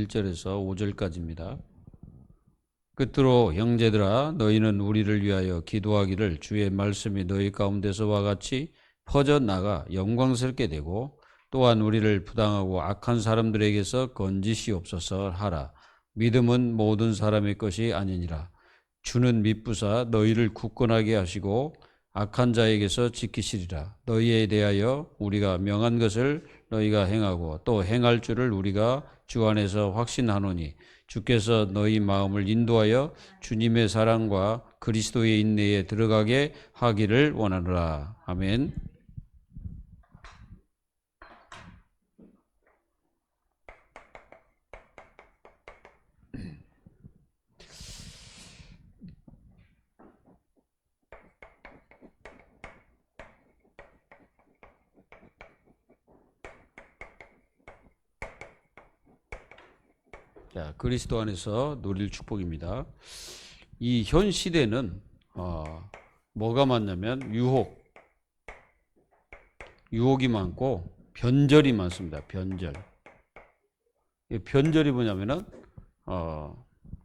1절에서 5절까지입니다. 끝으로 형제들아 너희는 우리를 위하여 기도하기를 주의 말씀이 너희 가운데서와 같이 퍼져나가 영광스럽게 되고 또한 우리를 부당하고 악한 사람들에게서 건지시옵소서 하라. 믿음은 모든 사람의 것이 아니니라. 주는 미쁘사 너희를 굳건하게 하시고 악한 자에게서 지키시리라. 너희에 대하여 우리가 명한 것을 너희가 행하고 또 행할 줄을 우리가 주 안에서 확신하노니 주께서 너희 마음을 인도하여 주님의 사랑과 그리스도의 인내에 들어가게 하기를 원하노라. 아멘. 자, 그리스도 안에서 누릴 축복입니다. 이 현 시대는 뭐가 많냐면 유혹이 많고 변절이 많습니다. 변절이 뭐냐면은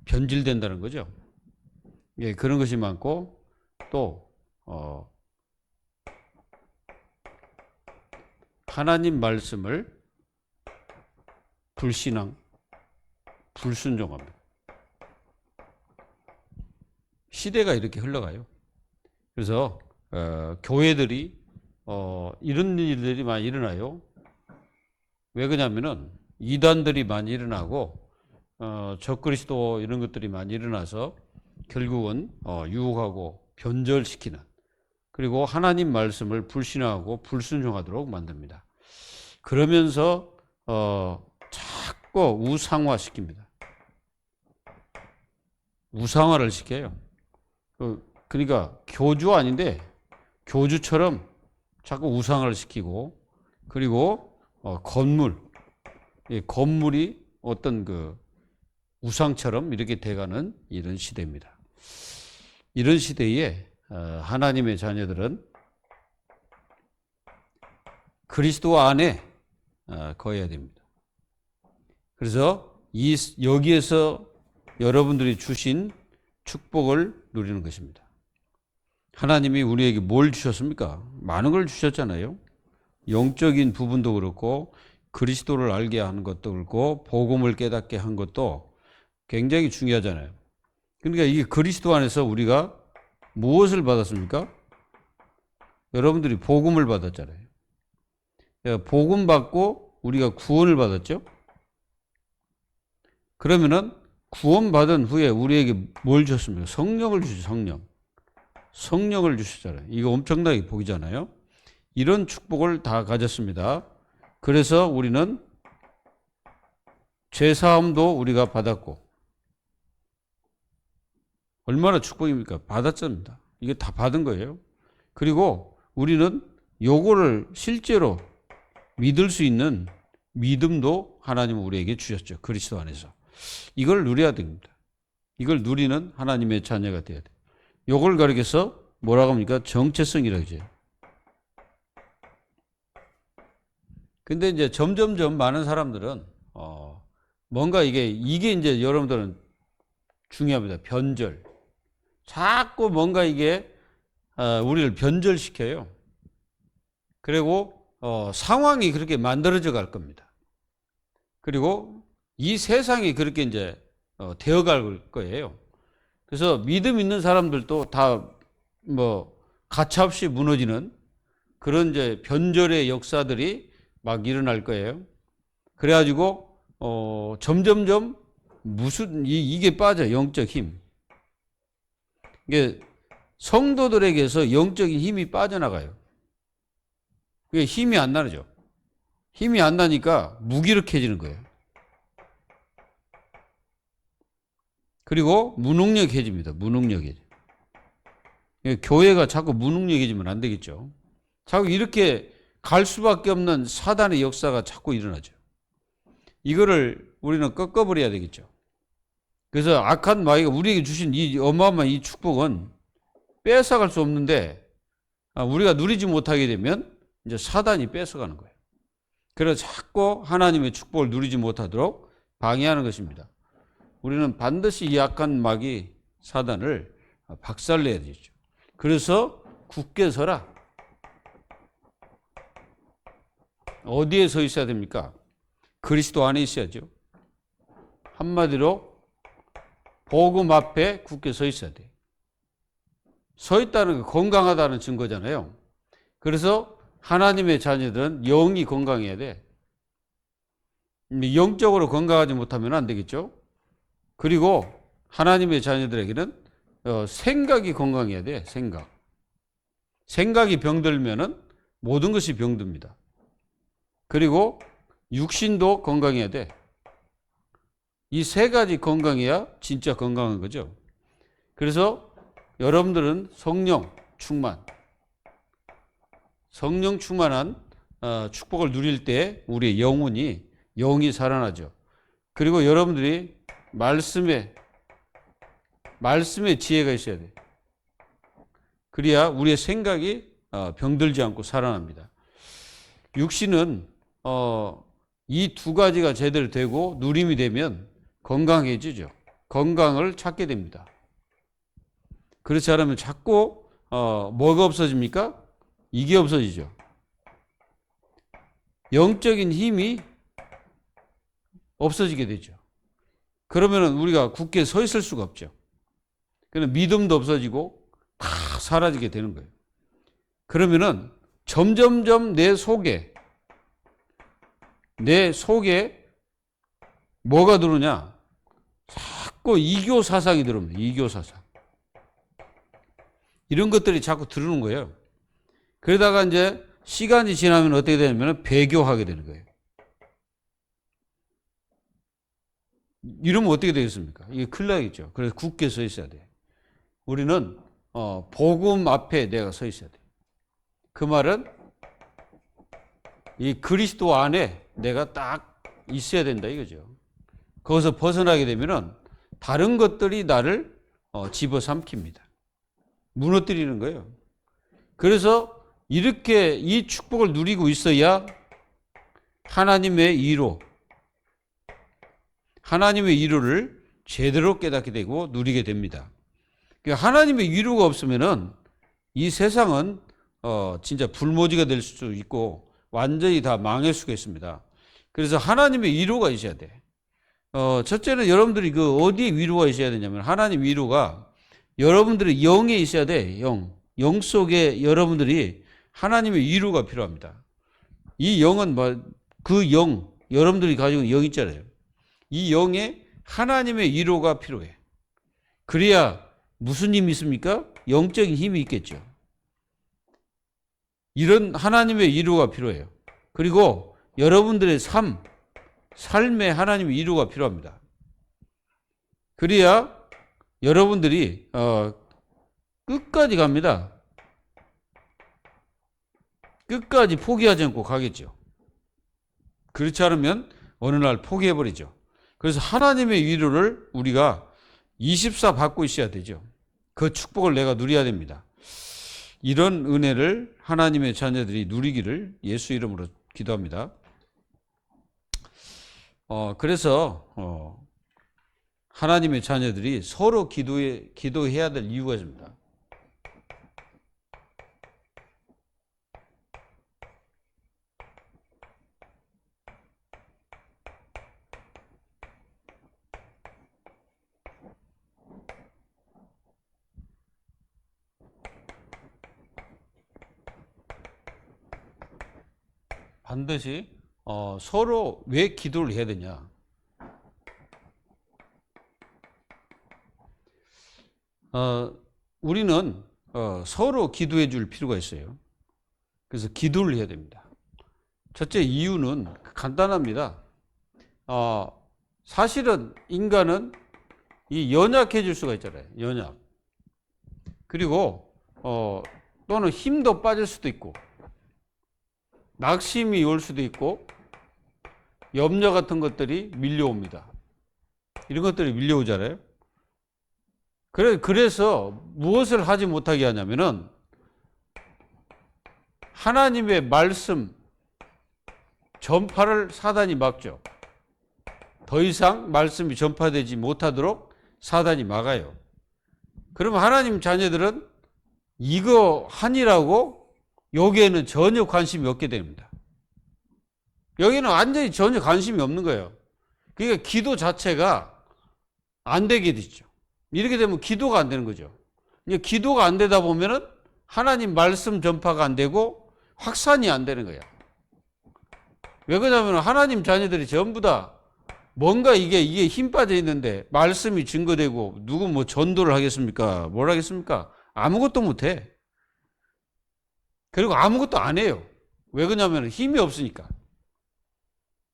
변질된다는 거죠. 예, 그런 것이 많고 또 하나님 말씀을 불순종합니다. 시대가 이렇게 흘러가요. 그래서 교회들이 이런 일들이 많이 일어나요. 왜 그러냐면은 이단들이 많이 일어나고 적그리스도 이런 것들이 많이 일어나서 결국은 유혹하고 변절시키는, 그리고 하나님 말씀을 불신하고 불순종하도록 만듭니다. 그러면서 자꾸 우상화시킵니다. 우상화를 시켜요. 그러니까 교주 아닌데 교주처럼 자꾸 우상화를 시키고, 그리고 건물이 어떤 그 우상처럼 이렇게 돼가는 이런 시대입니다. 이런 시대에 하나님의 자녀들은 그리스도 안에 거해야 됩니다. 그래서 여기에서 여러분들이 주신 축복을 누리는 것입니다. 하나님이 우리에게 뭘 주셨습니까? 많은 걸 주셨잖아요. 영적인 부분도 그렇고 그리스도를 알게 하는 것도 그렇고 복음을 깨닫게 한 것도 굉장히 중요하잖아요. 그러니까 이게 그리스도 안에서 우리가 무엇을 받았습니까? 여러분들이 복음을 받았잖아요. 복음 받고 우리가 구원을 받았죠? 그러면은 구원받은 후에 우리에게 뭘 주셨습니까? 성령을 주셨죠. 성령을 주셨잖아요. 이거 엄청나게 복이잖아요. 이런 축복을 다 가졌습니다. 그래서 우리는 죄사함도 우리가 받았고, 얼마나 축복입니까? 받았습니다. 이게 다 받은 거예요. 그리고 우리는 요거를 실제로 믿을 수 있는 믿음도 하나님은 우리에게 주셨죠. 그리스도 안에서. 이걸 누려야 됩니다. 이걸 누리는 하나님의 자녀가 돼야 돼요. 요걸 가리켜서 뭐라고 합니까? 정체성이라고 하죠. 근데 이제 점점점 많은 사람들은 뭔가 이게 이제 여러분들은 중요합니다. 변절. 자꾸 뭔가 이게 우리를 변절시켜요. 그리고 상황이 그렇게 만들어져 갈 겁니다. 그리고 이 세상이 그렇게 이제 되어갈 거예요. 그래서 믿음 있는 사람들도 다 가차없이 무너지는 그런 이제 변절의 역사들이 막 일어날 거예요. 그래가지고 점점점 이게 빠져, 영적 힘. 이게 성도들에게서 영적인 힘이 빠져나가요. 그게 힘이 안 나죠. 힘이 안 나니까 무기력해지는 거예요. 그리고 무능력해집니다. 무능력해져. 교회가 자꾸 무능력해지면 안 되겠죠. 자꾸 이렇게 갈 수밖에 없는 사단의 역사가 자꾸 일어나죠. 이거를 우리는 꺾어버려야 되겠죠. 그래서 악한 마귀가 우리에게 주신 이 어마어마한 이 축복은 뺏어갈 수 없는데 우리가 누리지 못하게 되면 이제 사단이 뺏어가는 거예요. 그래서 자꾸 하나님의 축복을 누리지 못하도록 방해하는 것입니다. 우리는 반드시 이 악한 마귀 사단을 박살내야 되죠. 그래서 굳게 서라. 어디에 서 있어야 됩니까? 그리스도 안에 있어야죠. 한마디로 복음 앞에 굳게 서 있어야 돼요. 서 있다는 게 건강하다는 증거잖아요. 그래서 하나님의 자녀들은 영이 건강해야 돼. 영적으로 건강하지 못하면 안 되겠죠. 그리고 하나님의 자녀들에게는 생각이 건강해야 돼. 생각이 병들면은 모든 것이 병듭니다. 그리고 육신도 건강해야 돼. 이 세 가지 건강해야 진짜 건강한 거죠. 그래서 여러분들은 성령 충만한 축복을 누릴 때 우리의 영이 살아나죠. 그리고 여러분들이 말씀의 지혜가 있어야 돼. 그래야 우리의 생각이 병들지 않고 살아납니다. 육신은 이 두 가지가 제대로 되고 누림이 되면 건강해지죠. 건강을 찾게 됩니다. 그렇지 않으면 자꾸 뭐가 없어집니까? 이게 없어지죠. 영적인 힘이 없어지게 되죠. 그러면 우리가 굳게 서 있을 수가 없죠. 그럼 믿음도 없어지고 다 사라지게 되는 거예요. 그러면은 점점점 내 속에 뭐가 들어오냐? 자꾸 이교 사상이 들어옵니다. 이교 사상. 이런 것들이 자꾸 들어오는 거예요. 그러다가 이제 시간이 지나면 어떻게 되냐면 배교하게 되는 거예요. 이러면 어떻게 되겠습니까? 이게 큰일 나겠죠. 그래서 굳게 서 있어야 돼. 우리는 복음 앞에 내가 서 있어야 돼. 그 말은 이 그리스도 안에 내가 딱 있어야 된다 이거죠. 거기서 벗어나게 되면은 다른 것들이 나를 집어삼킵니다. 무너뜨리는 거예요. 그래서 이렇게 이 축복을 누리고 있어야 하나님의 위로를 제대로 깨닫게 되고 누리게 됩니다. 하나님의 위로가 없으면은 이 세상은 진짜 불모지가 될 수도 있고 완전히 다 망할 수가 있습니다. 그래서 하나님의 위로가 있어야 돼. 첫째는 여러분들이 어디에 위로가 있어야 되냐면 하나님 위로가 여러분들의 영에 있어야 돼. 영 속에 여러분들이 하나님의 위로가 필요합니다. 이 영은 여러분들이 가지고 있는 영 있잖아요. 이 영에 하나님의 위로가 필요해. 그래야 무슨 힘이 있습니까? 영적인 힘이 있겠죠. 이런 하나님의 위로가 필요해요. 그리고 여러분들의 삶에 하나님의 위로가 필요합니다. 그래야 여러분들이 끝까지 갑니다. 끝까지 포기하지 않고 가겠죠. 그렇지 않으면 어느 날 포기해버리죠. 그래서 하나님의 위로를 우리가 24 받고 있어야 되죠. 그 축복을 내가 누려야 됩니다. 이런 은혜를 하나님의 자녀들이 누리기를 예수 이름으로 기도합니다. 그래서 하나님의 자녀들이 서로 기도해야 될 이유가 있습니다. 반드시 서로 왜 기도를 해야 되냐? 우리는 서로 기도해 줄 필요가 있어요. 그래서 기도를 해야 됩니다. 첫째 이유는 간단합니다. 사실은 인간은 이 연약해질 수가 있잖아요. 연약. 그리고 또는 힘도 빠질 수도 있고 낙심이 올 수도 있고 염려 같은 것들이 밀려옵니다. 이런 것들이 밀려오잖아요. 그래서 무엇을 하지 못하게 하냐면은 하나님의 말씀 전파를 사단이 막죠. 더 이상 말씀이 전파되지 못하도록 사단이 막아요. 그러면 하나님 자녀들은 이거 하니라고 여기에는 전혀 관심이 없게 됩니다. 여기는 완전히 전혀 관심이 없는 거예요. 그러니까 기도 자체가 안 되게 되죠. 이렇게 되면 기도가 안 되는 거죠. 이제 기도가 안 되다 보면은 하나님 말씀 전파가 안 되고 확산이 안 되는 거예요. 왜 그러냐면 하나님 자녀들이 전부 다 뭔가 이게 힘 빠져 있는데 말씀이 증거되고 누구 뭐 전도를 하겠습니까? 뭘 하겠습니까? 아무것도 못 해. 그리고 아무것도 안 해요. 왜 그러냐면 힘이 없으니까.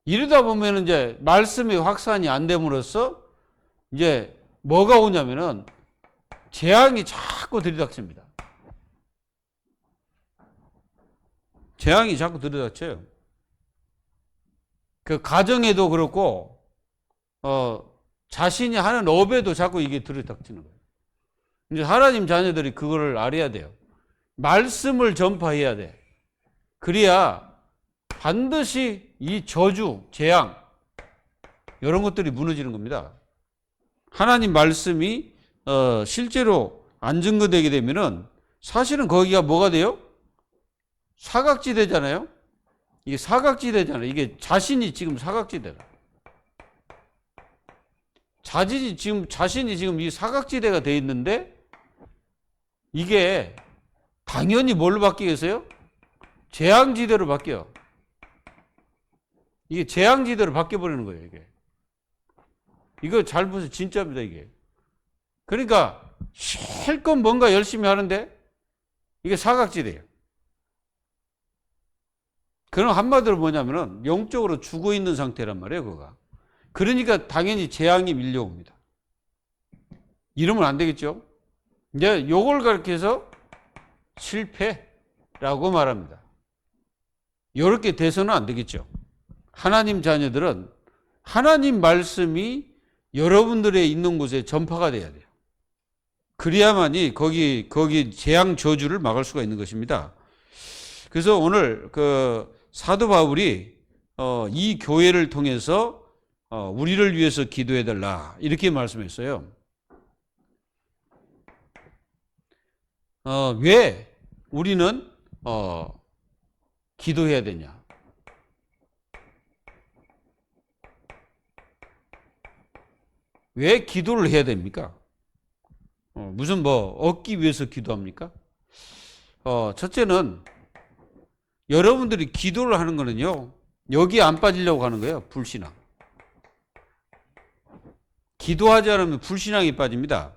이러다 보면 이제 말씀의 확산이 안 됨으로써 이제 뭐가 오냐면은 재앙이 자꾸 들이닥칩니다. 재앙이 자꾸 들이닥쳐요. 그 가정에도 그렇고 자신이 하는 업에도 자꾸 이게 들이닥치는 거예요. 이제 하나님 자녀들이 그거를 알아야 돼요. 말씀을 전파해야 돼. 그래야 반드시 이 저주, 재앙 이런 것들이 무너지는 겁니다. 하나님 말씀이 실제로 안 증거되게 되면은 사실은 거기가 뭐가 돼요? 사각지대잖아요. 이게 사각지대잖아요. 이게 자신이 지금 사각지대라. 자신이 지금 이 사각지대가 돼 있는데 이게 당연히 뭘로 바뀌겠어요? 재앙지대로 바뀌어. 이게 재앙지대로 바뀌어버리는 거예요, 이게. 이거 잘 보세요. 진짜입니다, 이게. 그러니까 실컷 뭔가 열심히 하는데 이게 사각지대예요. 그럼 한마디로 뭐냐면은 영적으로 죽어 있는 상태란 말이에요, 그거가. 그러니까 당연히 재앙이 밀려옵니다. 이러면 안 되겠죠? 이제 요걸 가르쳐서 실패라고 말합니다. 이렇게 돼서는 안 되겠죠. 하나님 자녀들은 하나님 말씀이 여러분들의 있는 곳에 전파가 돼야 돼요. 그래야만이 거기 재앙 저주를 막을 수가 있는 것입니다. 그래서 오늘 그 사도 바울이 이 교회를 통해서 우리를 위해서 기도해 달라 이렇게 말씀했어요. 왜 우리는 기도해야 되냐? 왜 기도를 해야 됩니까? 무슨 뭐 얻기 위해서 기도합니까? 첫째는 여러분들이 기도를 하는 거는요, 여기에 안 빠지려고 하는 거예요. 불신앙. 기도하지 않으면 불신앙이 빠집니다.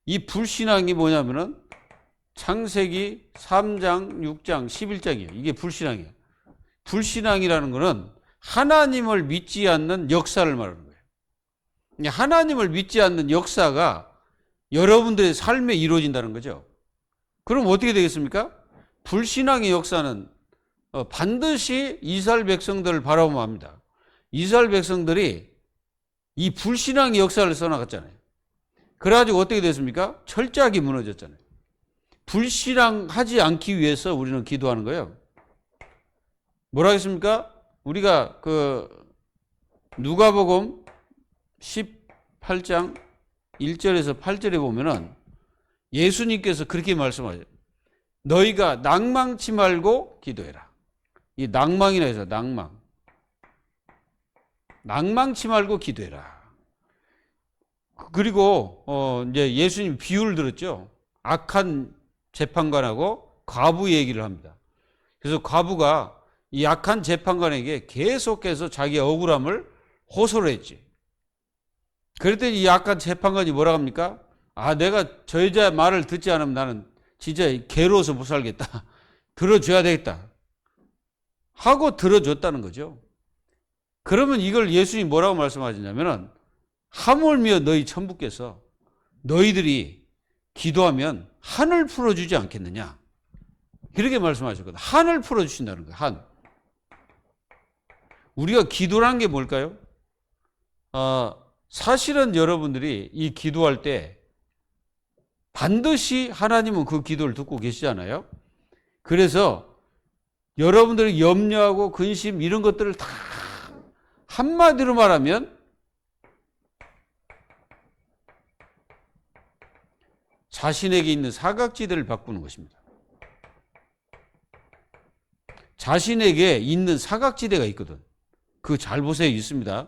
이 불신앙이 뭐냐면은 창세기 3장, 6장, 11장이에요. 이게 불신앙이에요. 불신앙이라는 거는 하나님을 믿지 않는 역사를 말하는 거예요. 하나님을 믿지 않는 역사가 여러분들의 삶에 이루어진다는 거죠. 그럼 어떻게 되겠습니까? 불신앙의 역사는 반드시 이스라엘 백성들을 바라보면 합니다. 이스라엘 백성들이 이 불신앙의 역사를 써나갔잖아요. 그래가지고 어떻게 됐습니까? 철저하게 무너졌잖아요. 불신앙하지 않기 위해서 우리는 기도하는 거예요. 뭐라 했습니까? 우리가 그 누가복음 18장 1절에서 8절에 보면은 예수님께서 그렇게 말씀하세요. 너희가 낭망치 말고 기도해라. 이 낭망이라 해서 낭망. 낭망치 말고 기도해라. 그리고 이제 예수님 비유를 들었죠. 악한 재판관하고 과부 얘기를 합니다. 그래서 과부가 이 악한 재판관에게 계속해서 자기의 억울함을 호소를 했지. 그랬더니 이 악한 재판관이 뭐라 합니까? 내가 저 여자의 말을 듣지 않으면 나는 진짜 괴로워서 못 살겠다. 들어줘야 되겠다. 하고 들어줬다는 거죠. 그러면 이걸 예수님이 뭐라고 말씀하시냐면은 하물며 너희 천부께서 너희들이 기도하면 한을 풀어주지 않겠느냐. 이렇게 말씀하셨거든요. 한을 풀어주신다는 거예요. 한. 우리가 기도란 게 뭘까요? 사실은 여러분들이 이 기도할 때 반드시 하나님은 그 기도를 듣고 계시잖아요. 그래서 여러분들이 염려하고 근심 이런 것들을 다 한마디로 말하면 자신에게 있는 사각지대를 바꾸는 것입니다. 자신에게 있는 사각지대가 있거든. 그거 잘 보세요. 있습니다.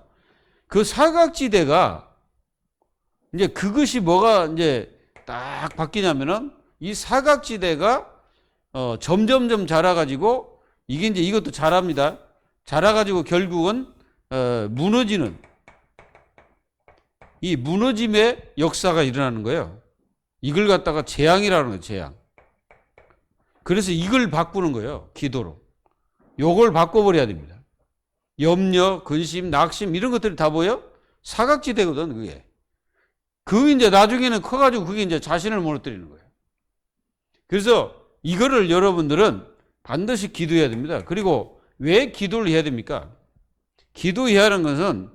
그 사각지대가 이제 그것이 뭐가 이제 딱 바뀌냐면은 이 사각지대가 점점점 자라가지고 이게 이제 이것도 자랍니다. 자라가지고 결국은 무너지는 이 무너짐의 역사가 일어나는 거예요. 이걸 갖다가 재앙이라는 거예요. 재앙. 그래서 이걸 바꾸는 거예요. 기도로. 요걸 바꿔버려야 됩니다. 염려, 근심, 낙심 이런 것들이 다 뭐예요? 사각지대거든. 그게. 그 이제 나중에는 커가지고 그게 이제 자신을 무너뜨리는 거예요. 그래서 이거를 여러분들은 반드시 기도해야 됩니다. 그리고 왜 기도를 해야 됩니까? 기도해야 하는 것은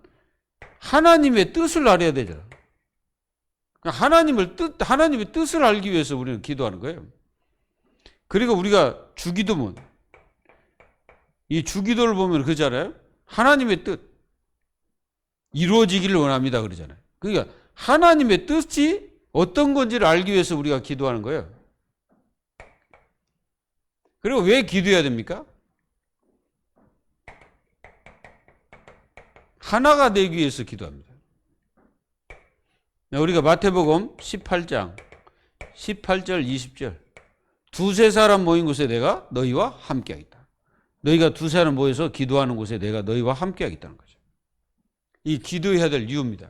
하나님의 뜻을 알아야 되잖아. 하나님의 뜻을 알기 위해서 우리는 기도하는 거예요. 그리고 우리가 주기도문, 이 주기도를 보면 그러잖아요. 하나님의 뜻, 이루어지기를 원합니다. 그러잖아요. 그러니까 하나님의 뜻이 어떤 건지를 알기 위해서 우리가 기도하는 거예요. 그리고 왜 기도해야 됩니까? 하나가 되기 위해서 기도합니다. 우리가 마태복음 18장 18절 20절 두세 사람 모인 곳에 내가 너희와 함께 하겠다. 너희가 두세 사람 모여서 기도하는 곳에 내가 너희와 함께 하겠다는 거죠. 이 기도해야 될 이유입니다.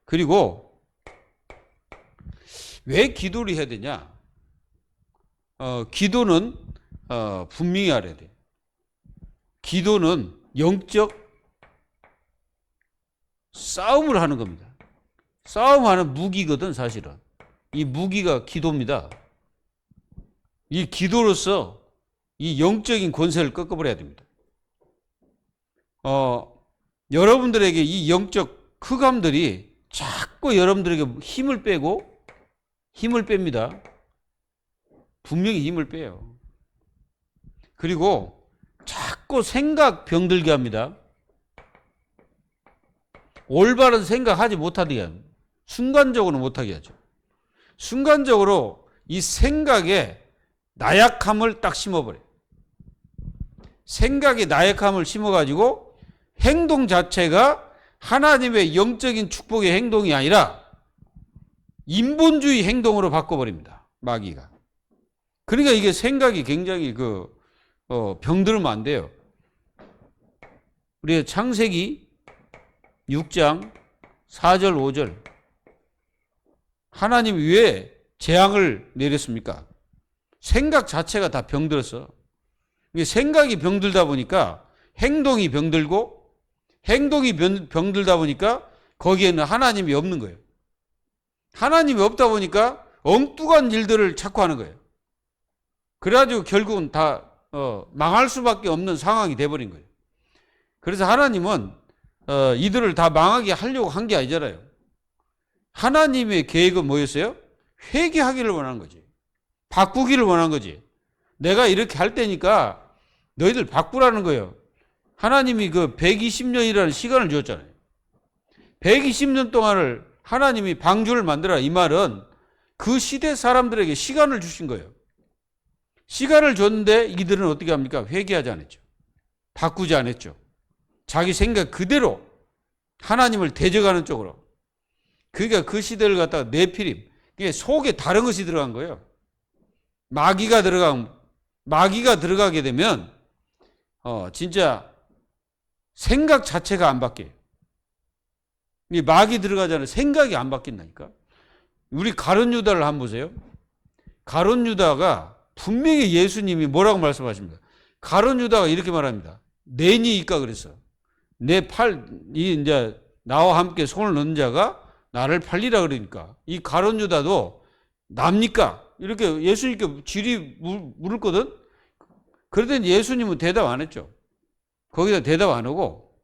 그리고 왜 기도를 해야 되냐? 기도는 분명히 알아야 돼요. 기도는 영적 싸움을 하는 겁니다. 싸움하는 무기거든 사실은. 이 무기가 기도입니다. 이 기도로서 이 영적인 권세를 꺾어버려야 됩니다. 여러분들에게 이 영적 흑암들이 자꾸 여러분들에게 힘을 뺍니다. 분명히 힘을 빼요. 그리고 자꾸 생각 병들게 합니다. 올바른 생각하지 못하게 합니다. 순간적으로 못하게 하죠. 순간적으로 이 생각에 나약함을 딱 심어버려요. 생각에 나약함을 심어가지고 행동 자체가 하나님의 영적인 축복의 행동이 아니라 인본주의 행동으로 바꿔버립니다. 마귀가. 그러니까 이게 생각이 굉장히 병들면 안 돼요. 우리 창세기 6장 4절 5절 하나님이 왜 재앙을 내렸습니까? 생각 자체가 다 병들었어. 생각이 병들다 보니까 행동이 병들고 행동이 병들다 보니까 거기에는 하나님이 없는 거예요. 하나님이 없다 보니까 엉뚱한 일들을 자꾸 하는 거예요. 그래가지고 결국은 다 망할 수밖에 없는 상황이 돼버린 거예요. 그래서 하나님은 이들을 다 망하게 하려고 한 게 아니잖아요. 하나님의 계획은 뭐였어요? 회개하기를 원하는 거지. 바꾸기를 원한 거지. 내가 이렇게 할 테니까 너희들 바꾸라는 거예요. 하나님이 그 120년이라는 시간을 주었잖아요. 120년 동안을 하나님이 방주를 만들어라. 이 말은 그 시대 사람들에게 시간을 주신 거예요. 시간을 줬는데 이들은 어떻게 합니까? 회개하지 않았죠. 바꾸지 않았죠. 자기 생각 그대로 하나님을 대적하는 쪽으로. 그러니까 그 시대를 갖다가 네피림, 속에 다른 것이 들어간 거예요. 마귀가 들어가게 되면 진짜 생각 자체가 안 바뀌어요. 이 마귀 들어가잖아요. 생각이 안 바뀐다니까. 우리 가룟 유다를 한번 보세요. 가룟 유다가 분명히 예수님이 뭐라고 말씀하십니까? 가룟 유다가 이렇게 말합니다. 내니이까 그랬어. 이제 나와 함께 손을 넣는 자가 나를 팔리라 그러니까. 이 가룟 유다도 납니까? 이렇게 예수님께 질의 물었거든? 그러더니 예수님은 대답 안 했죠. 거기다 대답 안 하고.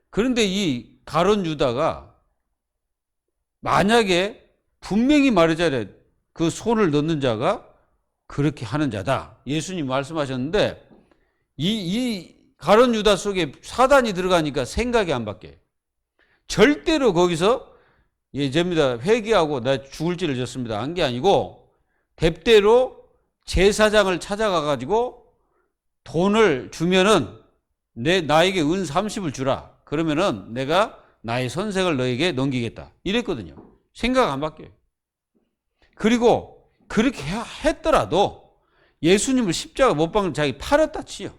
그런데 이 가룟 유다가 만약에 분명히 말하잖아요. 그 손을 넣는 자가 그렇게 하는 자다. 예수님 말씀하셨는데 이 가룟 유다 속에 사단이 들어가니까 생각이 안 바뀌어요. 절대로 거기서 예, 됩니다. 회개하고 나 죽을지를 졌습니다. 한 게 아니고 뎁대로 제사장을 찾아가 가지고 돈을 주면은 나에게 은 30을 주라. 그러면은 내가 나의 선생을 너에게 넘기겠다. 이랬거든요. 생각 안 바뀌어요. 그리고 그렇게 했더라도 예수님을 십자가 못 박는 자기 팔았다 치요.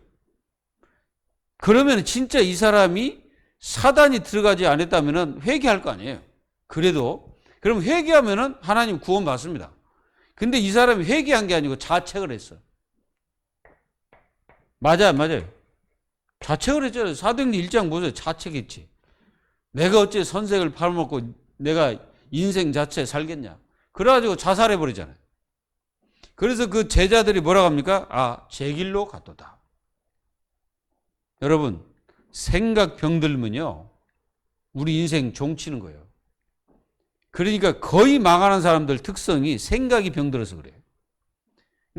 그러면 진짜 이 사람이 사단이 들어가지 않았다면 회개할 거 아니에요. 그래도 그럼 회개하면은 하나님 구원 받습니다. 근데 이 사람이 회개한 게 아니고 자책을 했어. 맞아요. 자책을 했잖아요. 사도행전 1장 보세요. 자책했지. 내가 어째 선생을 팔아먹고 내가 인생 자체 살겠냐. 그래가지고 자살해버리잖아요. 그래서 그 제자들이 뭐라고 합니까? 제 길로 갔도다. 여러분, 생각 병들면요, 우리 인생 종치는 거예요. 그러니까 거의 망하는 사람들 특성이 생각이 병들어서 그래요.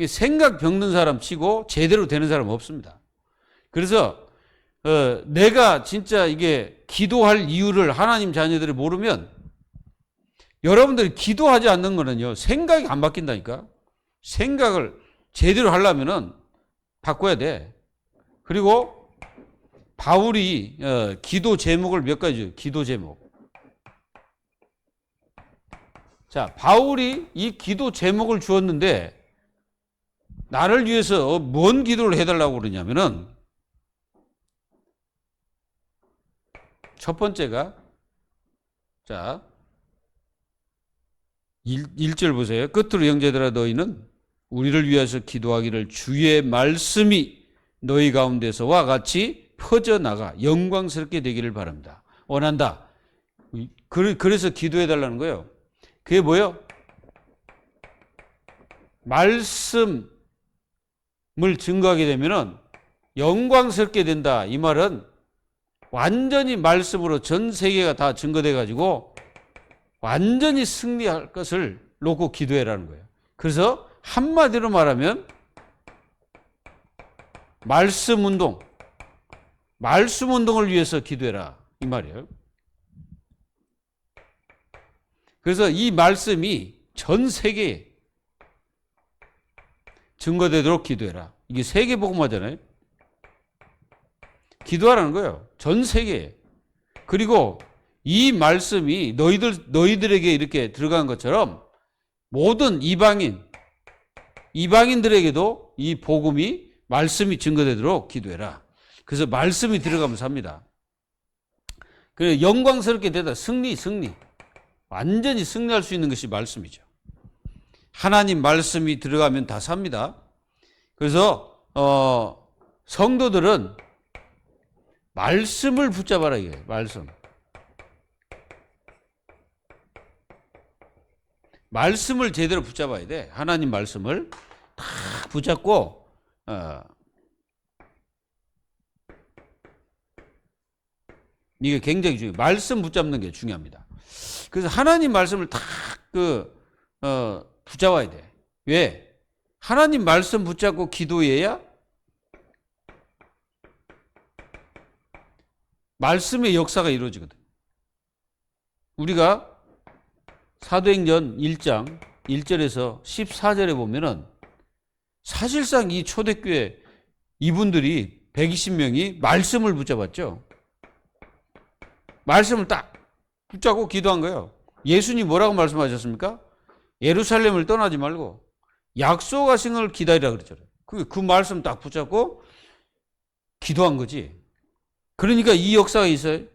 생각 병든 사람 치고 제대로 되는 사람 없습니다. 그래서 내가 진짜 이게 기도할 이유를 하나님 자녀들이 모르면 여러분들이 기도하지 않는 거는요, 생각이 안 바뀐다니까. 생각을 제대로 하려면은 바꿔야 돼. 그리고 바울이 기도 제목을 몇 가지 줘요. 기도 제목. 자, 바울이 이 기도 제목을 주었는데 나를 위해서 뭔 기도를 해달라고 그러냐면은 첫 번째가 자 1절 보세요. 끝으로 형제들아 너희는 우리를 위해서 기도하기를 주의 말씀이 너희 가운데서와 같이 퍼져나가 영광스럽게 되기를 바랍니다. 원한다. 그래서 기도해달라는 거예요. 그게 뭐예요? 말씀을 증거하게 되면은 영광스럽게 된다. 이 말은 완전히 말씀으로 전 세계가 다 증거돼 가지고 완전히 승리할 것을 놓고 기도해라는 거예요. 그래서 한마디로 말하면 말씀 운동을 위해서 기도해라 이 말이에요. 그래서 이 말씀이 전 세계에 증거되도록 기도해라. 이게 세계 복음화잖아요. 기도하라는 거예요. 전 세계에. 그리고 이 말씀이 너희들에게 이렇게 들어간 것처럼 모든 이방인들에게도 이 복음이 말씀이 증거되도록 기도해라. 그래서 말씀이 들어가면 삽니다. 그래서 영광스럽게 되다 승리. 완전히 승리할 수 있는 것이 말씀이죠. 하나님 말씀이 들어가면 다 삽니다. 그래서 성도들은 말씀을 붙잡아라 이게 말씀. 말씀을 제대로 붙잡아야 돼. 하나님 말씀을 다 붙잡고 이게 굉장히 중요해요. 말씀 붙잡는 게 중요합니다. 그래서 하나님 말씀을 다 붙잡아야 돼. 왜? 하나님 말씀 붙잡고 기도해야 말씀의 역사가 이루어지거든. 우리가 사도행전 1장 1절에서 14절에 보면은 사실상 이 초대교회 이분들이 120명이 말씀을 붙잡았죠. 말씀을 딱 붙잡고 기도한 거예요. 예수님 뭐라고 말씀하셨습니까? 예루살렘을 떠나지 말고 약속하신 걸 기다리라 그랬잖아요. 그 말씀 딱 붙잡고 기도한 거지. 그러니까 이 역사가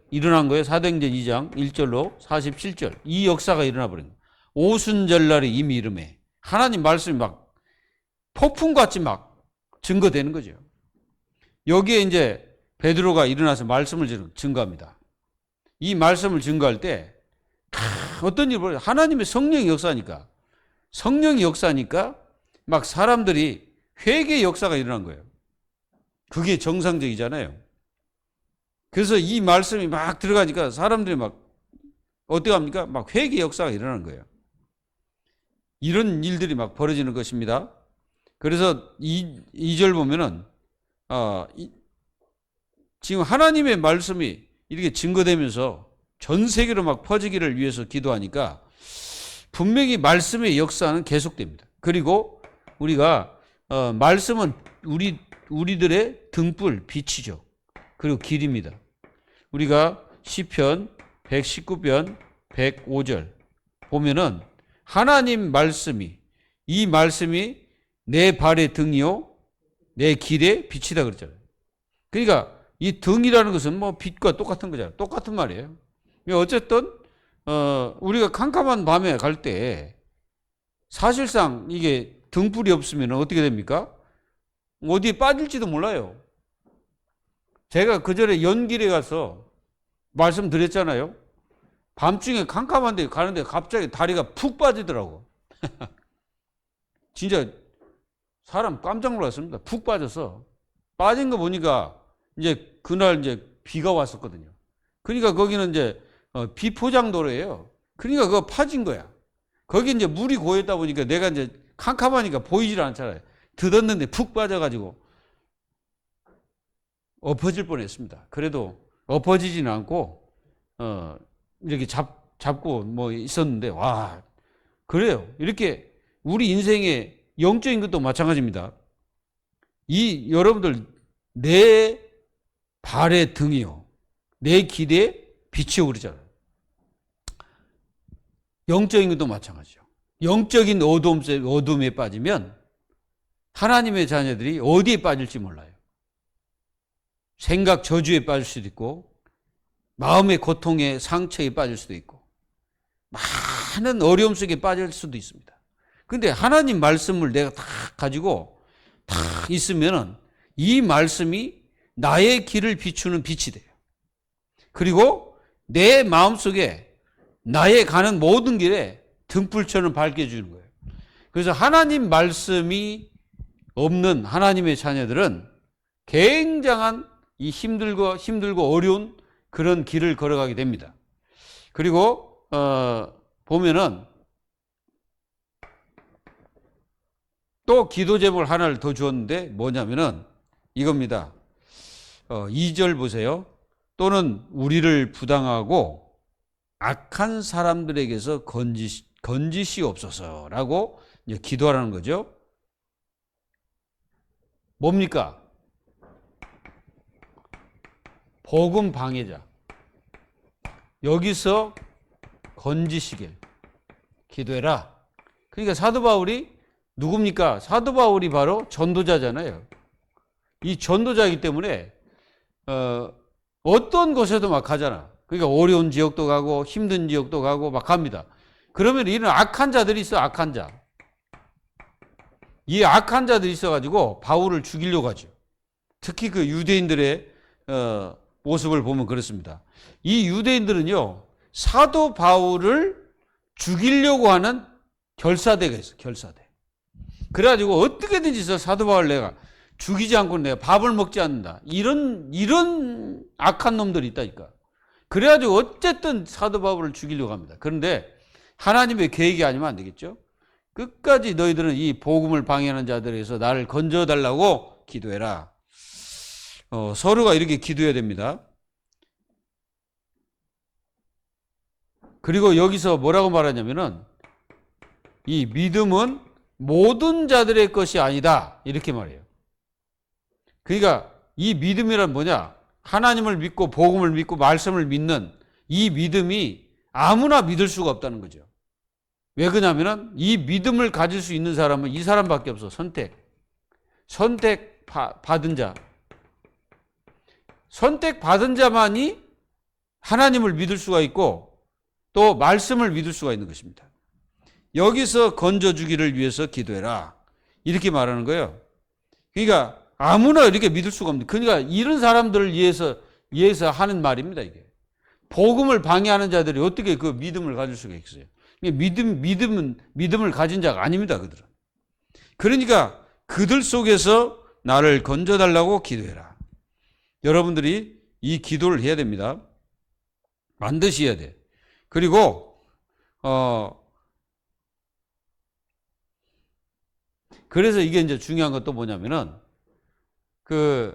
일어난 거예요. 사도행전 2장 1절로 47절. 이 역사가 일어나 버린 거예요. 오순절날이 이미 이름에 하나님 말씀이 막 폭풍같이 막 증거되는 거죠. 여기에 이제 베드로가 일어나서 말씀을 증거합니다. 이 말씀을 증거할 때 어떤 일이 벌어요? 하나님의 성령의 역사니까 막 사람들이 회개의 역사가 일어난 거예요. 그게 정상적이잖아요. 그래서 이 말씀이 막 들어가니까 사람들이 막 어떻게 합니까? 막 회개의 역사가 일어나는 거예요. 이런 일들이 막 벌어지는 것입니다. 그래서 2절 보면은 지금 하나님의 말씀이 이렇게 증거되면서 전 세계로 막 퍼지기를 위해서 기도하니까 분명히 말씀의 역사는 계속됩니다. 그리고 우리가 말씀은 우리들의 등불, 빛이죠. 그리고 길입니다. 우리가 시편 119편 105절 보면은 하나님 말씀이, 이 말씀이 내 발의 등이요 내 길의 빛이다 그랬잖아요. 그러니까 이 등이라는 것은 뭐 빛과 똑같은 거잖아요. 똑같은 말이에요. 어쨌든 우리가 캄캄한 밤에 갈 때 사실상 이게 등불이 없으면 어떻게 됩니까? 어디에 빠질지도 몰라요. 제가 그전에 연길에 가서 말씀드렸잖아요. 밤중에 캄캄한 데 가는데 갑자기 다리가 푹 빠지더라고. 진짜 사람 깜짝 놀랐습니다. 푹 빠져서. 빠진 거 보니까 이제 그날 이제 비가 왔었거든요. 그러니까 거기는 이제 비포장도로예요. 그러니까 그거 파진 거야. 거기 이제 물이 고였다 보니까 내가 이제 캄캄하니까 보이질 않잖아요. 들었는데 푹 빠져가지고 엎어질 뻔했습니다. 그래도 엎어지지는 않고 이렇게 잡고 뭐 있었는데 와 그래요. 이렇게 우리 인생의 영적인 것도 마찬가지입니다. 이 여러분들 내 발의 등이요 내 길의 빛이요 그러잖아요. 영적인 것도 마찬가지죠. 영적인 어둠에 빠지면 하나님의 자녀들이 어디에 빠질지 몰라요. 생각 저주에 빠질 수도 있고 마음의 고통에 상처에 빠질 수도 있고 많은 어려움 속에 빠질 수도 있습니다. 근데 하나님 말씀을 내가 다 가지고 다 있으면은 이 말씀이 나의 길을 비추는 빛이 돼요. 그리고 내 마음속에 나의 가는 모든 길에 등불처럼 밝혀주는 거예요. 그래서 하나님 말씀이 없는 하나님의 자녀들은 굉장한 이 힘들고 어려운 그런 길을 걸어가게 됩니다. 그리고 보면은 또 기도 제목을 하나를 더 주었는데 뭐냐면은 이겁니다. 2절 보세요. 또는 우리를 부당하고 악한 사람들에게서 건지시옵소서라고 이제 기도하라는 거죠. 뭡니까? 복음 방해자. 여기서 건지시길 기도해라. 그러니까 사도 바울이 누굽니까? 사도 바울이 바로 전도자잖아요. 이 전도자이기 때문에 어떤 곳에도 막 가잖아. 그러니까 어려운 지역도 가고 힘든 지역도 가고 막 갑니다. 그러면 이런 악한 자들이 있어. 악한 자. 이 악한 자들이 있어가지고 바울을 죽이려고 하죠. 특히 그 유대인들의 모습을 보면 그렇습니다. 이 유대인들은요 사도 바울을 죽이려고 하는 결사대가 있어. 결사대. 그래가지고 어떻게든지 사도 바울 내가 죽이지 않고 내가 밥을 먹지 않는다. 이런 악한 놈들이 있다니까. 그래가지고 어쨌든 사도 바울을 죽이려고 합니다. 그런데 하나님의 계획이 아니면 안 되겠죠. 끝까지 너희들은 이 복음을 방해하는 자들에서 나를 건져달라고 기도해라. 서로가 이렇게 기도해야 됩니다. 그리고 여기서 뭐라고 말하냐면은 이 믿음은 모든 자들의 것이 아니다. 이렇게 말해요. 그러니까 이 믿음이란 뭐냐? 하나님을 믿고 복음을 믿고 말씀을 믿는 이 믿음이 아무나 믿을 수가 없다는 거죠. 왜 그러냐면은 이 믿음을 가질 수 있는 사람은 이 사람밖에 없어. 선택받은 자. 선택받은 자만이 하나님을 믿을 수가 있고 또 말씀을 믿을 수가 있는 것입니다. 여기서 건져주기를 위해서 기도해라. 이렇게 말하는 거예요. 그러니까 아무나 이렇게 믿을 수가 없는. 그러니까 이런 사람들을 위해서 하는 말입니다. 이게 복음을 방해하는 자들이 어떻게 그 믿음을 가질 수가 있어요? 믿음을 가진 자가 아닙니다. 그들은. 그러니까 그들 속에서 나를 건져달라고 기도해라. 여러분들이 이 기도를 해야 됩니다. 반드시 해야 돼. 그리고 그래서 이게 이제 중요한 것도 뭐냐면은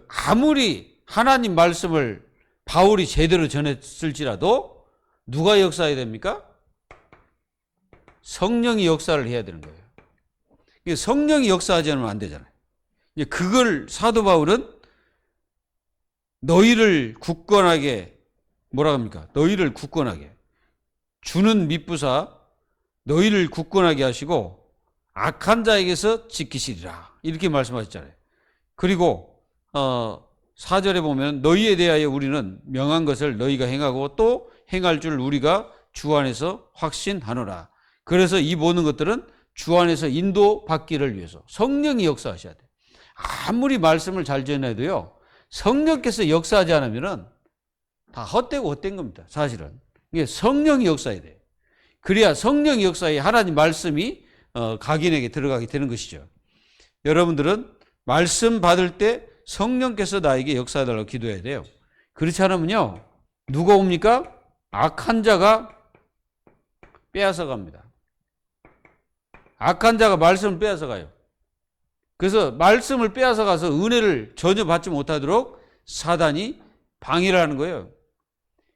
아무리 하나님 말씀을 바울이 제대로 전했을지라도 누가 역사해야 됩니까? 성령이 역사를 해야 되는 거예요. 성령이 역사하지 않으면 안 되잖아요. 그걸 사도 바울은 너희를 굳건하게 뭐라 합니까? 너희를 굳건하게 주는 밑부사 너희를 굳건하게 하시고 악한 자에게서 지키시리라 이렇게 말씀하셨잖아요. 그리고 4절에 보면 너희에 대하여 우리는 명한 것을 너희가 행하고 또 행할 줄 우리가 주 안에서 확신하노라. 그래서 이 모든 것들은 주 안에서 인도받기를 위해서 성령이 역사하셔야 돼요. 아무리 말씀을 잘 전해도요, 성령께서 역사하지 않으면 다 헛되고 헛된 겁니다. 사실은. 이게 성령이 역사해야 돼요. 그래야 성령이 역사해 하나님 말씀이 각인에게 들어가게 되는 것이죠. 여러분들은 말씀 받을 때 성령께서 나에게 역사해달라고 기도해야 돼요. 그렇지 않으면요, 누가 옵니까? 악한 자가 빼앗아 갑니다. 악한 자가 말씀을 빼앗아 가요. 그래서 말씀을 빼앗아 가서 은혜를 전혀 받지 못하도록 사단이 방해를 하는 거예요.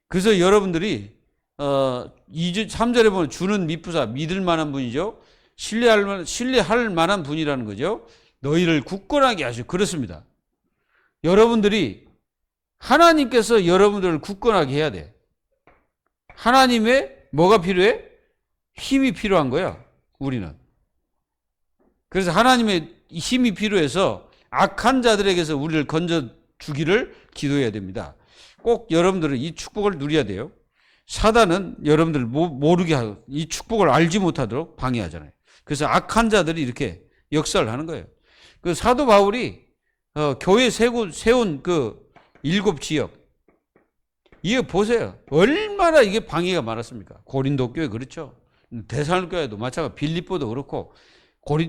그래서 여러분들이 3절에 보면 주는 밑부사 믿을 만한 분이죠. 신뢰할 만한 분이라는 거죠. 너희를 굳건하게 하시고 그렇습니다. 여러분들이 하나님께서 여러분들을 굳건하게 해야 돼. 하나님의 뭐가 필요해? 힘이 필요한 거야. 우리는. 그래서 하나님의 힘이 필요해서 악한 자들에게서 우리를 건져 주기를 기도해야 됩니다. 꼭 여러분들은 이 축복을 누려야 돼요. 사단은 여러분들 모르게 하고 이 축복을 알지 못하도록 방해하잖아요. 그래서 악한 자들이 이렇게 역사를 하는 거예요. 그 사도 바울이 교회 세운 그 7지역 이거 보세요. 얼마나 이게 방해가 많았습니까? 고린도 교회 그렇죠. 데살로니가도 마찬가지, 빌립보도 그렇고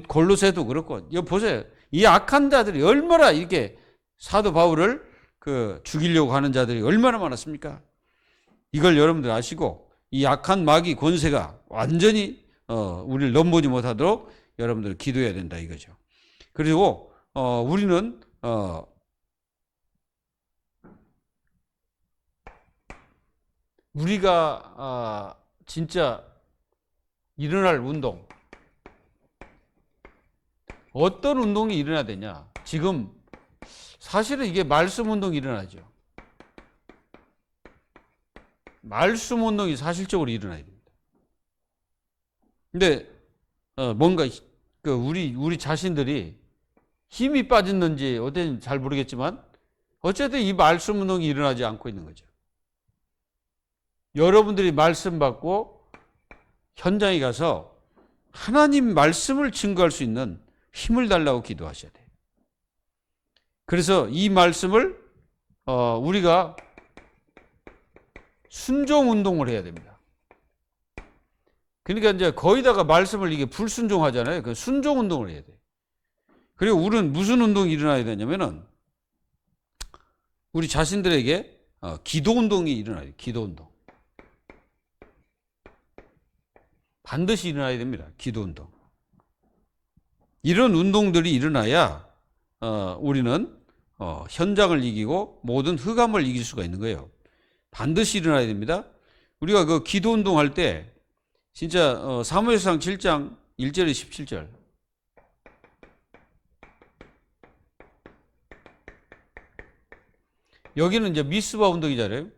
골로새도 그렇고 이거 보세요. 이 악한 자들이 얼마나 이렇게 사도 바울을 죽이려고 하는 자들이 얼마나 많았습니까? 이걸 여러분들 아시고 이 악한 마귀 권세가 완전히 우리를 넘보지 못하도록 여러분들 기도해야 된다 이거죠. 그리고 우리는 우리가 진짜 일어날 운동, 어떤 운동이 일어나야 되냐? 지금 사실은 이게 말씀 운동이 일어나죠. 말씀 운동이 사실적으로 일어나야 됩니다. 근데 뭔가 우리 자신들이 힘이 빠졌는지 어떤지 잘 모르겠지만 어쨌든 이 말씀 운동이 일어나지 않고 있는 거죠. 여러분들이 말씀 받고 현장에 가서 하나님 말씀을 증거할 수 있는 힘을 달라고 기도하셔야 돼요. 그래서 이 말씀을 우리가 순종 운동을 해야 됩니다. 그러니까 이제 거의다가 말씀을 이게 불순종하잖아요. 그 순종 운동을 해야 돼요. 그리고 우리는 무슨 운동이 일어나야 되냐면은 우리 자신들에게 기도 운동이 일어나야 돼요. 기도 운동. 반드시 일어나야 됩니다. 기도 운동. 이런 운동들이 일어나야 우리는 현장을 이기고 모든 흑암을 이길 수가 있는 거예요. 반드시 일어나야 됩니다. 우리가 그 기도 운동할 때 진짜 사무엘상 7장 1절에 17절 여기는 이제 미스바 운동이잖아요.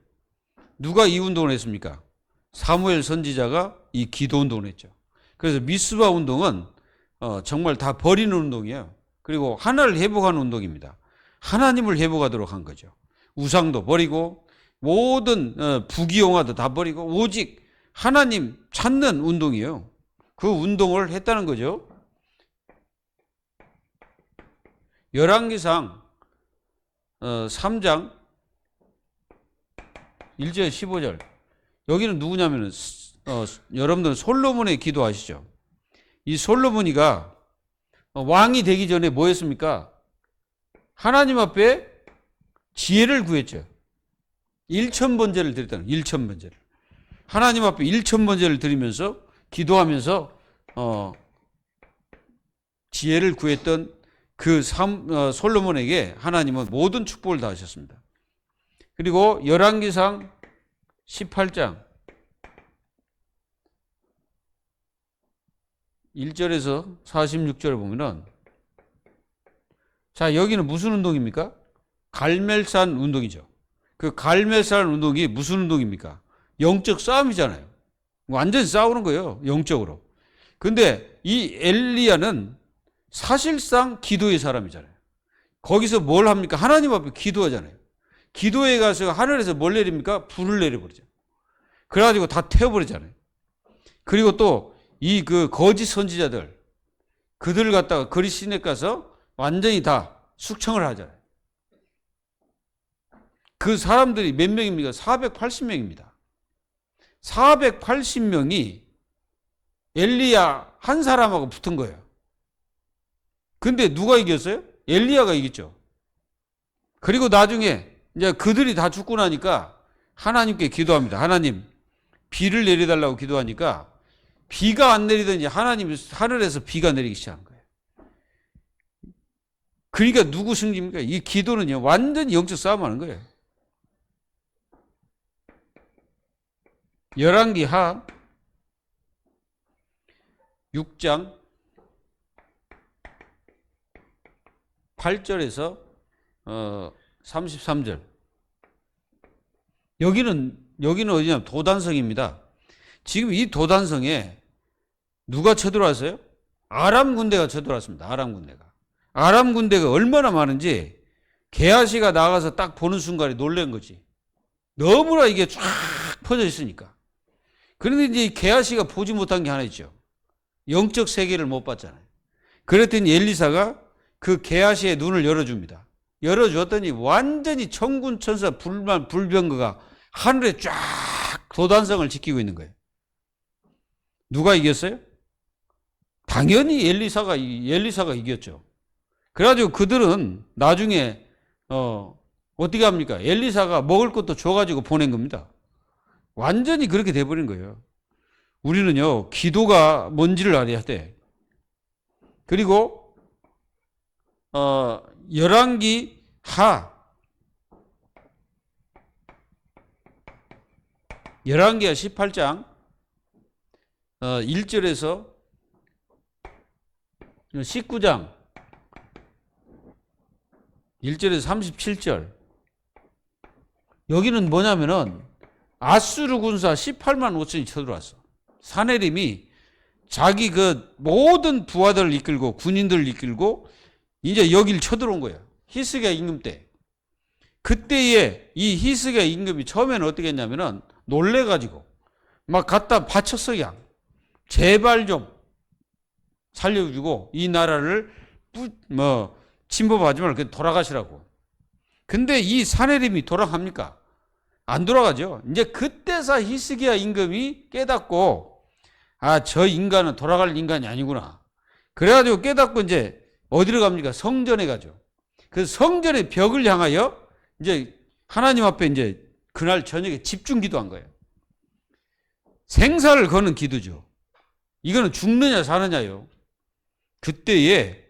누가 이 운동을 했습니까? 사무엘 선지자가 이 기도 운동을 했죠. 그래서 미스바 운동은 정말 다 버리는 운동이에요. 그리고 하나를 회복하는 운동입니다. 하나님을 회복하도록 한 거죠. 우상도 버리고 모든 부귀영화도 다 버리고 오직 하나님 찾는 운동이에요. 그 운동을 했다는 거죠. 열왕기상 3장 1절 15절 여기는 누구냐면 여러분들은 솔로몬의 기도 아시죠? 이 솔로몬이가 왕이 되기 전에 뭐 했습니까? 하나님 앞에 지혜를 구했죠. 1000번제를 드렸다는 1000번제를. 하나님 앞에 1000번제를 드리면서 기도하면서 지혜를 구했던 그 솔로몬에게 하나님은 모든 축복을 다 하셨습니다. 그리고 열왕기상 18장 1절에서 46절을 보면은, 자, 여기는 무슨 운동입니까? 갈멜산 운동이죠. 그 갈멜산 운동이 무슨 운동입니까? 영적 싸움이잖아요. 완전히 싸우는 거예요, 영적으로. 근데 이 엘리야는 사실상 기도의 사람이잖아요. 거기서 뭘 합니까? 하나님 앞에 기도하잖아요. 기도에 가서 하늘에서 뭘 내립니까? 불을 내려버리죠. 그래가지고 다 태워버리잖아요. 그리고 또 이 그 거짓 선지자들, 그들 갖다가 그리스도인에 가서 완전히 다 숙청을 하잖아요. 그 사람들이 몇 명입니까? 480명입니다. 480명이 엘리야 한 사람하고 붙은 거예요. 근데 누가 이겼어요? 엘리야가 이겼죠. 그리고 나중에 이제 그들이 다 죽고 나니까 하나님께 기도합니다. 하나님, 비를 내려달라고 기도하니까 비가 안 내리더니 하나님이 하늘에서 비가 내리기 시작한 거예요. 그러니까 누구 승리입니까? 이 기도는요, 완전히 영적 싸움하는 거예요. 열왕기하 6장 8절에서 33절. 여기는 어디냐면 도단성입니다. 지금 이 도단성에 누가 쳐들어왔어요? 아람 군대가 쳐들어왔습니다. 아람 군대가. 아람 군대가 얼마나 많은지 게하시가 나가서 딱 보는 순간에 놀란 거지. 너무나 이게 쫙 퍼져 있으니까. 그런데 이제 게하시가 보지 못한 게 하나 있죠. 영적 세계를 못 봤잖아요. 그랬더니 엘리사가 그 게하시의 눈을 열어줍니다. 열어주었더니 완전히 천군 천사 불병거가 하늘에 쫙 도단성을 지키고 있는 거예요. 누가 이겼어요? 당연히 엘리사가 이겼죠. 그래가지고 그들은 나중에 어떻게 합니까? 엘리사가 먹을 것도 줘가지고 보낸 겁니다. 완전히 그렇게 돼버린 거예요. 우리는요, 기도가 뭔지를 알아야 돼. 그리고 열왕기하 18장 1절에서 19장 1절에서 37절. 여기는 뭐냐면은 아수르 군사 18만 5천이 쳐들어왔어. 사네림이 자기 그 모든 부하들을 이끌고 군인들을 이끌고 이제 여길 쳐들어온 거예요. 히스기야 임금 때. 그때에 이 히스기야 임금이 처음에는 어떻게 했냐면은 놀래가지고 막 갖다 바쳤어. 그냥 제발 좀 살려주고 이 나라를 침범하지 말고 돌아가시라고. 근데 이 사네림이 돌아갑니까? 안 돌아가죠. 이제 그때서 히스기야 임금이 깨닫고, 아, 저 인간은 돌아갈 인간이 아니구나. 그래가지고 깨닫고 이제 어디로 갑니까? 성전에 가죠. 그 성전의 벽을 향하여 이제 하나님 앞에 이제 그날 저녁에 집중 기도한 거예요. 생사를 거는 기도죠. 이거는 죽느냐 사느냐요. 그때에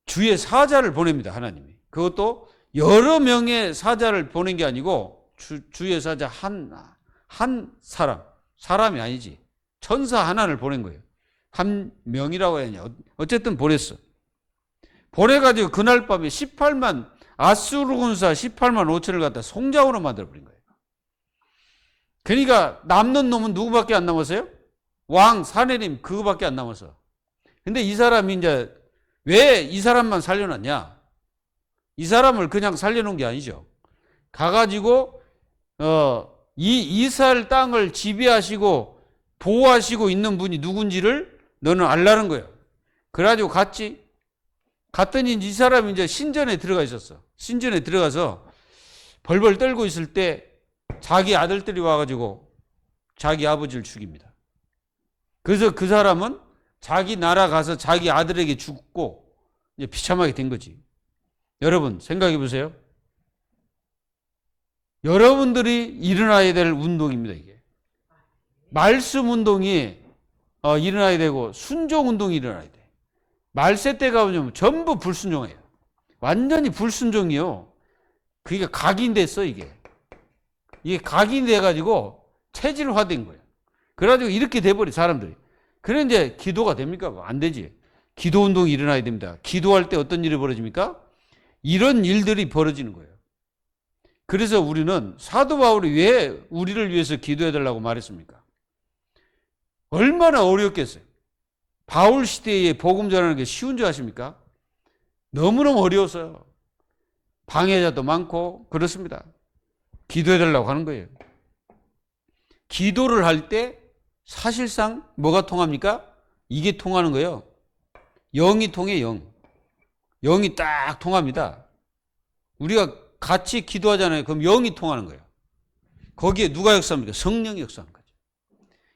주의 사자를 보냅니다. 하나님이. 그것도 여러 명의 사자를 보낸 게 아니고 주의 사자 한 사람이 아니지. 천사 하나를 보낸 거예요. 한 명이라고 해야 하냐. 어쨌든 보냈어. 보내가지고 그날 밤에 아수르 군사 18만 5천을 갖다 송장으로 만들어버린 거예요. 그러니까 남는 놈은 누구밖에 안 남았어요? 왕 사네림 그거밖에 안 남았어. 근데 이 사람이 이제 왜 이 사람만 살려놨냐? 이 사람을 그냥 살려놓은 게 아니죠. 가가지고 이 이스라엘 땅을 지배하시고 보호하시고 있는 분이 누군지를 너는 알라는 거예요. 그래가지고 갔더니 이 사람이 이제 신전에 들어가 있었어. 신전에 들어가서 벌벌 떨고 있을 때 자기 아들들이 와가지고 자기 아버지를 죽입니다. 그래서 그 사람은 자기 나라 가서 자기 아들에게 죽고 이제 비참하게 된 거지. 여러분 생각해 보세요. 여러분들이 일어나야 될 운동입니다. 이게 말씀 운동이 일어나야 되고 순종 운동이 일어나야 돼. 말세 때가 오면 전부 불순종이에요. 완전히 불순종이요. 그게 각인됐어. 이게 각인돼가지고 체질화된 거예요. 그래가지고 이렇게 돼버려 사람들이. 그래 이제 기도가 됩니까? 안 되지. 기도 운동이 일어나야 됩니다. 기도할 때 어떤 일이 벌어집니까? 이런 일들이 벌어지는 거예요. 그래서 우리는 사도 바울이 왜 우리를 위해서 기도해달라고 말했습니까? 얼마나 어렵겠어요. 바울 시대에 복음 전하는 게 쉬운 줄 아십니까? 너무너무 어려웠어요. 방해자도 많고 그렇습니다. 기도해달라고 하는 거예요. 기도를 할 때 사실상 뭐가 통합니까? 이게 통하는 거예요. 영이 통해, 영. 영이 딱 통합니다. 우리가 같이 기도하잖아요. 그럼 영이 통하는 거예요. 거기에 누가 역사합니까? 성령이 역사하는 거죠.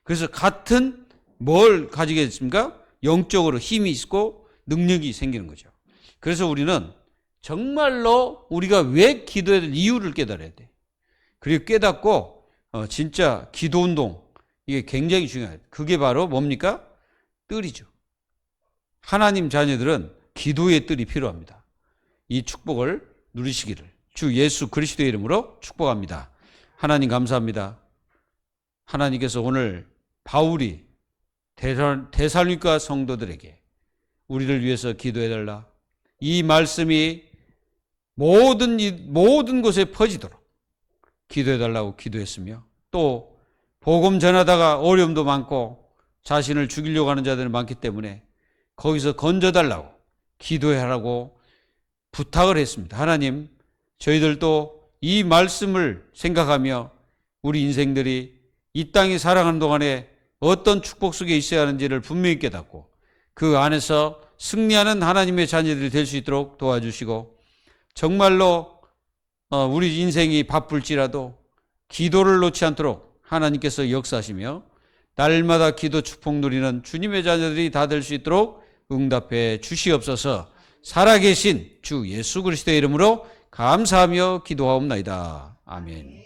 그래서 같은 뭘 가지겠습니까? 영적으로 힘이 있고 능력이 생기는 거죠. 그래서 우리는 정말로 우리가 왜 기도해야 될 이유를 깨달아야 돼. 그리고 깨닫고 진짜 기도 운동 이게 굉장히 중요해요. 그게 바로 뭡니까? 뜰이죠. 하나님 자녀들은 기도의 뜰이 필요합니다. 이 축복을 누리시기를 주 예수 그리스도의 이름으로 축복합니다. 하나님 감사합니다. 하나님께서 오늘 바울이 데살로니가 성도들에게 우리를 위해서 기도해달라. 이 말씀이 모든 곳에 퍼지도록 기도해달라고 기도했으며 또 복음 전하다가 어려움도 많고 자신을 죽이려고 하는 자들이 많기 때문에 거기서 건져달라고 기도하라고 부탁을 했습니다. 하나님, 저희들도 이 말씀을 생각하며 우리 인생들이 이 땅에 살아가는 동안에 어떤 축복 속에 있어야 하는지를 분명히 깨닫고 그 안에서 승리하는 하나님의 자녀들이 될 수 있도록 도와주시고 정말로 우리 인생이 바쁠지라도 기도를 놓지 않도록 하나님께서 역사하시며 날마다 기도 축복 누리는 주님의 자녀들이 다 될 수 있도록 응답해 주시옵소서. 살아계신 주 예수 그리스도의 이름으로 감사하며 기도하옵나이다. 아멘.